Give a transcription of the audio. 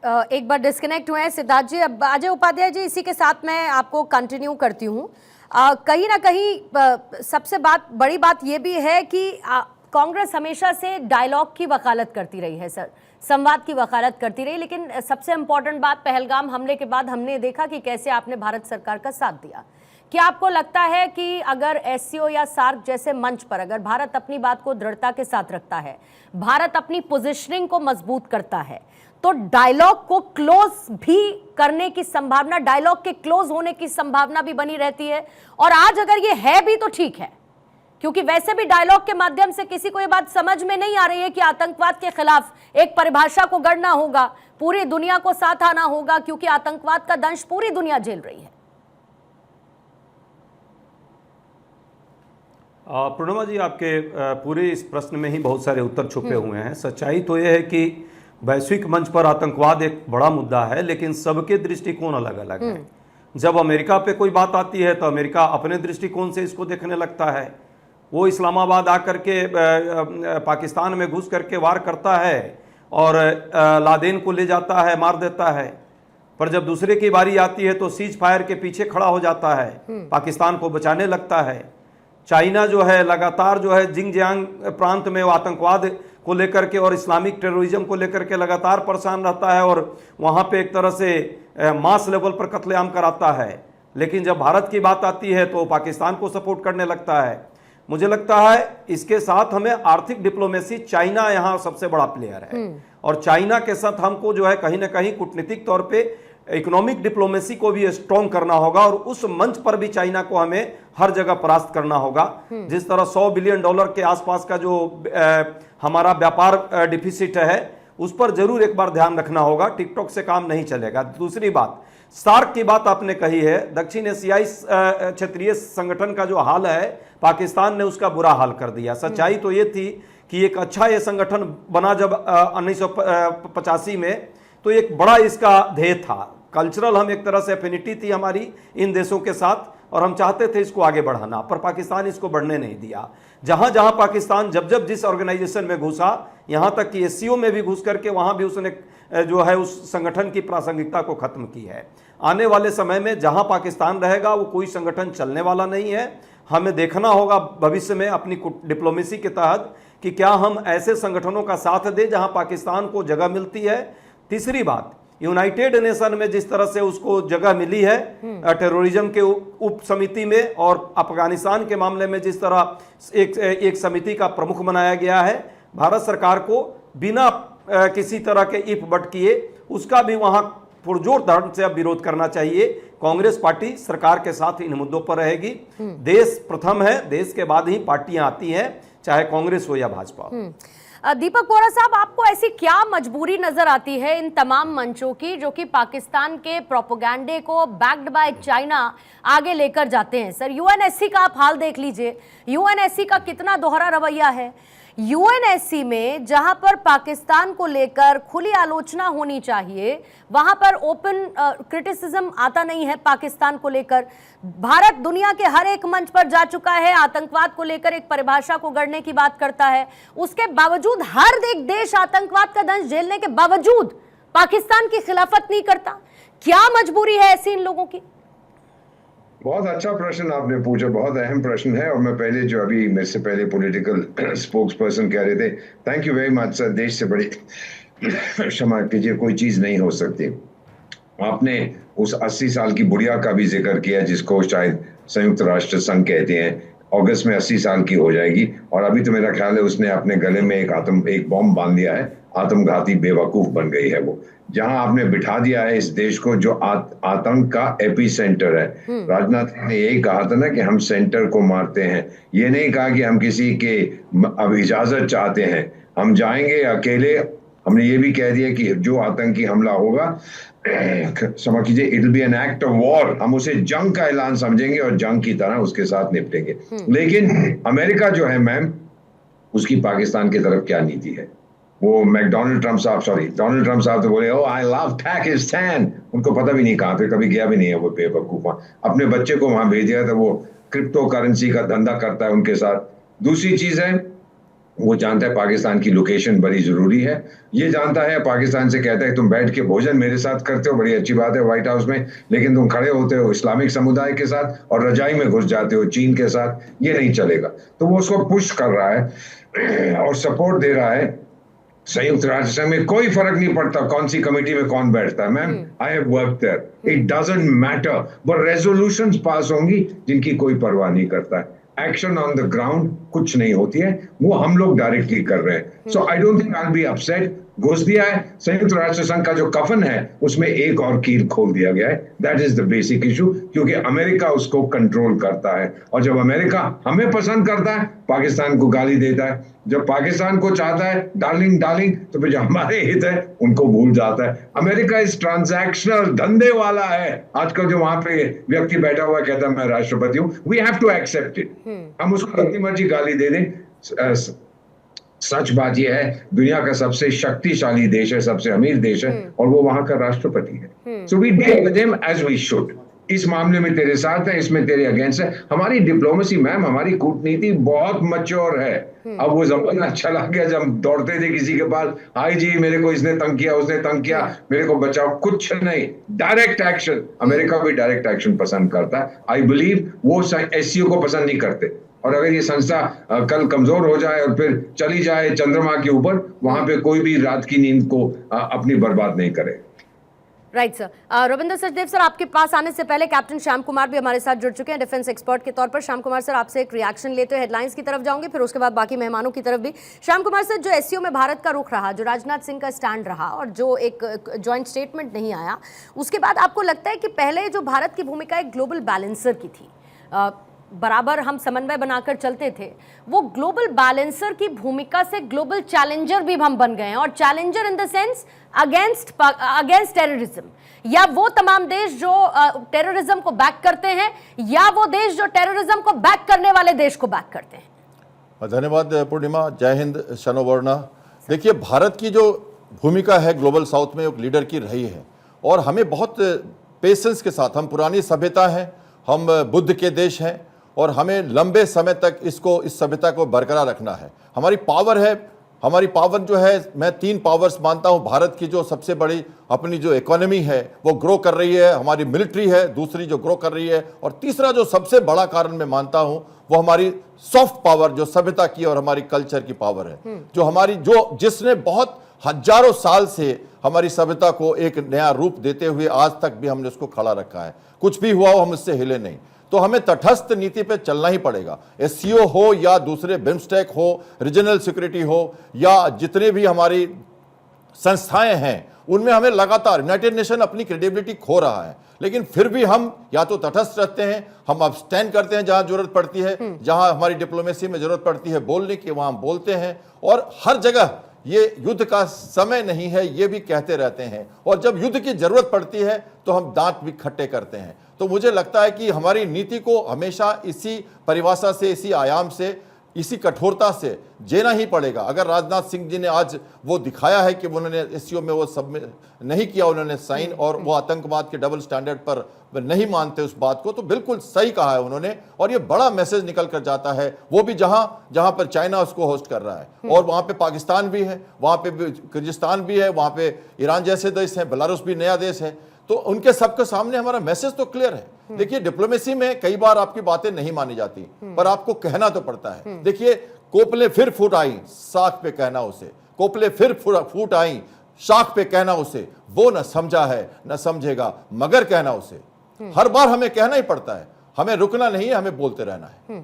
एक बार डिस्कनेक्ट हुए हैं सिद्धार्थ जी। अब अजय उपाध्याय जी, इसी के साथ मैं आपको कंटिन्यू करती हूँ। कहीं ना कहीं सबसे बड़ी बात ये भी है कि कांग्रेस हमेशा से डायलॉग की वकालत करती रही है सर, संवाद की वकालत करती रही, लेकिन सबसे इंपॉर्टेंट बात, पहलगाम हमले के बाद हमने देखा कि कैसे आपने भारत सरकार का साथ दिया। क्या आपको लगता है कि अगर एससीओ या सार्क जैसे मंच पर अगर भारत अपनी बात को दृढ़ता के साथ रखता है, भारत अपनी पोजिशनिंग को मजबूत करता है, तो डायलॉग को क्लोज भी करने की संभावना, डायलॉग के क्लोज होने की संभावना भी बनी रहती है? और आज अगर ये है भी तो ठीक है, क्योंकि वैसे भी डायलॉग के माध्यम से किसी को ये बात समझ में नहीं आ रही है कि आतंकवाद के खिलाफ एक परिभाषा को गढ़ना होगा, पूरी दुनिया को साथ आना होगा, क्योंकि आतंकवाद का दंश पूरी दुनिया झेल रही है। पूर्णिमा जी, आपके पूरे इस प्रश्न में ही बहुत सारे उत्तर छुपे हुए हैं। सच्चाई तो यह है कि वैश्विक मंच पर आतंकवाद एक बड़ा मुद्दा है, लेकिन सबके दृष्टिकोण अलग अलग हैं। जब अमेरिका पे कोई बात आती है तो अमेरिका अपने दृष्टिकोण से इसको देखने लगता है। वो इस्लामाबाद आकर के पाकिस्तान में घुस करके वार करता है और लादेन को ले जाता है, मार देता है। पर जब दूसरे की बारी आती है तो सीज फायर के पीछे खड़ा हो जाता है, पाकिस्तान को बचाने लगता है। चाइना जो है लगातार जो है जिंगजियांग प्रांत में वो आतंकवाद को लेकर के और इस्लामिक टेररिज्म को लेकर के लगातार परेशान रहता है और वहाँ पे एक तरह से मास लेवल पर कत्लेआम कराता है। लेकिन जब भारत की बात आती है तो पाकिस्तान को सपोर्ट करने लगता है। मुझे लगता है इसके साथ हमें आर्थिक डिप्लोमेसी, चाइना यहाँ सबसे बड़ा प्लेयर है और चाइना के साथ हमको जो है कहीं ना कहीं कूटनीतिक तौर पे इकोनॉमिक डिप्लोमेसी को भी स्ट्रॉन्ग करना होगा और उस मंच पर भी चाइना को हमें हर जगह परास्त करना होगा। जिस तरह $100 बिलियन के आसपास का जो हमारा व्यापार डिफिसिट है, उस पर जरूर एक बार ध्यान रखना होगा। टिकटॉक से काम नहीं चलेगा। दूसरी बात, सार्क की बात आपने कही है। दक्षिण एशियाई क्षेत्रीय संगठन का जो हाल है, पाकिस्तान ने उसका बुरा हाल कर दिया। सच्चाई तो ये थी कि एक अच्छा ये संगठन बना जब 1985 में, तो एक बड़ा इसका ध्येय था। कल्चरल हम एक तरह से एफिनिटी थी हमारी इन देशों के साथ और हम चाहते थे इसको आगे बढ़ाना, पर पाकिस्तान इसको बढ़ने नहीं दिया। जहां जहां पाकिस्तान जब जिस ऑर्गेनाइजेशन में घुसा, यहां तक कि एससीओ में भी घुस करके वहां भी उसने जो है उस संगठन की प्रासंगिकता को खत्म की है। आने वाले समय में जहां पाकिस्तान रहेगा वो कोई संगठन चलने वाला नहीं है। हमें देखना होगा भविष्य में अपनी डिप्लोमेसी के तहत कि क्या हम ऐसे संगठनों का साथ दें जहां पाकिस्तान को जगह मिलती है। तीसरी बात, यूनाइटेड नेशन में जिस तरह से उसको जगह मिली है टेररिज्म के उप समिति में, और अफगानिस्तान के मामले में जिस तरह एक समिति का प्रमुख बनाया गया है, भारत सरकार को बिना किसी तरह के इफ बट किए उसका भी वहां पुरजोर ढंग से अब विरोध करना चाहिए। कांग्रेस पार्टी सरकार के साथ इन मुद्दों पर रहेगी। देश प्रथम है, देश के बाद ही पार्टियां आती हैं, चाहे कांग्रेस हो या भाजपा हो। दीपक बोहरा साहब, आपको ऐसी क्या मजबूरी नजर आती है इन तमाम मंचों की जो कि पाकिस्तान के प्रोपोगंडे को बैक्ड बाय चाइना आगे लेकर जाते हैं? सर, यूएनएससी का आप हाल देख लीजिए। यूएनएससी का कितना दोहरा रवैया है। यूएनएससी में जहां पर पाकिस्तान को लेकर खुली आलोचना होनी चाहिए, वहां पर ओपन क्रिटिसिज्म आता नहीं है पाकिस्तान को लेकर। भारत दुनिया के हर एक मंच पर जा चुका है, आतंकवाद को लेकर एक परिभाषा को गढ़ने की बात करता है। उसके बावजूद हर एक देश आतंकवाद का दंश झेलने के बावजूद पाकिस्तान की खिलाफत नहीं करता। क्या मजबूरी है ऐसी इन लोगों की? बहुत अच्छा प्रश्न आपने पूछा, बहुत अहम प्रश्न है। और मैं पहले जो अभी मेरे से पहले पॉलिटिकल स्पोक्स पर्सन कह रहे थे, thank you very much sir. देश से बड़ी क्षमा कीजिए कोई चीज नहीं हो सकती। आपने उस 80 साल की बुढ़िया का भी जिक्र किया जिसको शायद संयुक्त राष्ट्र संघ कहते हैं। अगस्त में 80 साल की हो जाएगी और अभी तो मेरा ख्याल है उसने अपने गले में एक बॉम्ब बांध दिया है। आत्मघाती बेवकूफ बन गई है वो। जहां आपने बिठा दिया है इस देश को जो आतंक का एपी सेंटर है। राजनाथ ने यही कहा था ना कि हम सेंटर को मारते हैं। ये नहीं कहा कि हम किसी के अब इजाजत चाहते हैं, हम जाएंगे अकेले। हमने ये भी कह दिया कि जो आतंकी हमला होगा, समझ कीजिए, it will be an act of war. हम उसे जंग का ऐलान समझेंगे और जंग की तरह उसके साथ निपटेंगे। लेकिन अमेरिका जो है मैम, उसकी पाकिस्तान की तरफ क्या नीति है? वो डोनाल्ड ट्रम्प साहब तो बोले, ओ आई लव पाकिस्तान। उनको पता भी नहीं कहां पे, कभी गया भी नहीं है वो बेवकूफ। अपने बच्चे को वहां भेज दिया था, वो क्रिप्टो करेंसी का धंधा करता है उनके साथ। दूसरी चीज है, वो जानता है पाकिस्तान की लोकेशन बड़ी जरूरी है, ये जानता है, पाकिस्तान से कहता है तुम बैठ के भोजन मेरे साथ करते हो, बड़ी अच्छी बात है व्हाइट हाउस में, लेकिन तुम खड़े होते हो इस्लामिक समुदाय के साथ और रजाई में घुस जाते हो चीन के साथ, ये नहीं चलेगा। तो वो उसको पुश कर रहा है और सपोर्ट दे रहा है। संयुक्त राष्ट्र संघ में कोई फर्क नहीं पड़ता कौन सी कमेटी में कौन बैठता है, ma'am I have work there, it doesn't matter, but resolutions pass होंगी जिनकी कोई परवाह नहीं करता है। एक्शन ऑन द ग्राउंड कुछ नहीं होती है, वो हम लोग डायरेक्टली कर रहे हैं। So I don't think I will be upset. घुस दिया है संयुक्त राष्ट्र संघ का जो कफन है उसमें एक और कील खोल दिया गया है, that is the basic issue, क्योंकि अमेरिका उसको कंट्रोल करता है। और जब अमेरिका हमें पसंद करता है, पाकिस्तान को गाली देता है, जब पाकिस्तान को चाहता है डार्लिंग डार्लिंग, तो फिर जो हमारे हित है उनको भूल जाता है। अमेरिका इस ट्रांजैक्शनल धंधे वाला है। आजकल जो वहां पे व्यक्ति बैठा हुआ कहता है मैं राष्ट्रपति हूं, we have to accept it. हम उसको जितनी मर्जी गाली दे दें, सच बात यह है दुनिया का सबसे शक्तिशाली देश है, सबसे अमीर देश है, और वो वहां का राष्ट्रपति है। So we deal with him as we should. इस मामले में तेरे साथ है, इसमें तेरे अगेंस्ट है। हमारी डिप्लोमेसी मैम, हमारी कूटनीति बहुत मैच्योर है। अब वो जमाना चला गया जब दौड़ते थे किसी के पास, हाय जी मेरे को इसने तंग किया, उसने तंग किया, मेरे को बचाओ, कुछ नहीं, डायरेक्ट एक्शन। अमेरिका भी डायरेक्ट एक्शन पसंद करता है। आई बिलीव वो एससीओ को पसंद नहीं करते, और अगर ये संस्था कल कमजोर हो जाए और फिर चली जाए चंद्रमा के ऊपर, वहां पे कोई भी रात की नींद को अपनी बर्बाद नहीं करे। Right sir. Ravindra Sachdev sir, आपके पास आने से पहले कैप्टन श्याम कुमार भी हमारे साथ जुड़ चुके हैं डिफेंस एक्सपर्ट के तौर पर। श्याम कुमार सर, आपसे एक रिएक्शन लेते हुए हेडलाइंस की तरफ जाऊंगे, फिर उसके बाद बाकी मेहमानों की तरफ भी। श्याम कुमार सर, जो एससीओ में भारत का रुख रहा, जो राजनाथ सिंह का स्टैंड रहा और जो एक ज्वाइंट स्टेटमेंट नहीं आया, उसके बाद आपको लगता है कि पहले जो भारत की भूमिका एक ग्लोबल बैलेंसर की थी, बराबर हम समन्वय बनाकर चलते थे, वो ग्लोबल बैलेंसर की भूमिका से ग्लोबल चैलेंजर भी हम बन गए हैं, और challenger in the sense against terrorism, या वो तमाम देश जो टेररिज्म को बैक करते हैं, या वो देश जो टेररिज्म को बैक करने वाले देश को बैक करते हैं। धन्यवाद पूर्णिमा, जय हिंद, शनोवर्णा। देखिए, भारत की जो भूमिका है ग्लोबल साउथ में एक लीडर की रही है, और हमें बहुत पेशेंस के साथ, हम पुरानी सभ्यता हैं, हम बुद्ध के देश हैं, और हमें लंबे समय तक इस सभ्यता को बरकरार रखना है। हमारी पावर है, हमारी पावर जो है, मैं 3 पावर्स मानता हूं। भारत की जो सबसे बड़ी अपनी जो इकोनॉमी है वो ग्रो कर रही है, हमारी मिलिट्री है दूसरी जो ग्रो कर रही है, और तीसरा जो सबसे बड़ा कारण मैं मानता हूं वो हमारी सॉफ्ट पावर, जो सभ्यता की और हमारी कल्चर की पावर है, जो हमारी जिसने बहुत हजारों साल से हमारी सभ्यता को एक नया रूप देते हुए आज तक भी हमने उसको खड़ा रखा है। कुछ भी हुआ हो हम इससे हिले नहीं। तो हमें तटस्थ नीति पे चलना ही पड़ेगा। एससीओ हो या दूसरे बिम्स्टेक हो, रीजनल सिक्योरिटी हो, या जितने भी हमारी संस्थाएं हैं, उनमें हमें लगातार, यूनाइटेड नेशन अपनी क्रेडिबिलिटी खो रहा है, लेकिन फिर भी हम या तो तटस्थ रहते हैं, हम अब्सटेन करते हैं जहां जरूरत पड़ती है, जहां हमारी डिप्लोमेसी में जरूरत पड़ती है बोलने की, वहां हम बोलते हैं, और हर जगह ये युद्ध का समय नहीं है ये भी कहते रहते हैं, और जब युद्ध की जरूरत पड़ती है तो हम दांत भी खट्टे करते हैं। तो मुझे लगता है कि हमारी नीति को हमेशा इसी परिभाषा से, इसी आयाम से, इसी कठोरता से जीना ही पड़ेगा। अगर राजनाथ सिंह जी ने आज वो दिखाया है कि उन्होंने एससीओ में वो सब में नहीं किया, उन्होंने साइन, और वो आतंकवाद के डबल स्टैंडर्ड पर नहीं मानते उस बात को, तो बिल्कुल सही कहा है उन्होंने, और ये बड़ा मैसेज निकल कर जाता है। वो भी जहां पर चाइना उसको होस्ट कर रहा है, और वहां पे पाकिस्तान भी है, वहां पे किर्गिस्तान भी है, वहां पे ईरान जैसे देश हैं, बेलारूस भी नया देश है, तो उनके सबके सामने हमारा मैसेज तो क्लियर है। देखिए, डिप्लोमेसी में कई बार आपकी बातें नहीं मानी जाती, पर आपको कहना तो पड़ता है। देखिए, कोपले फिर फूट आई, साख पे कहना उसे, कोपले फिर फूट आई, शाख पे कहना उसे, वो न समझा है न समझेगा मगर कहना उसे। हर बार हमें कहना ही पड़ता है, हमें रुकना नहीं है, हमें बोलते रहना है।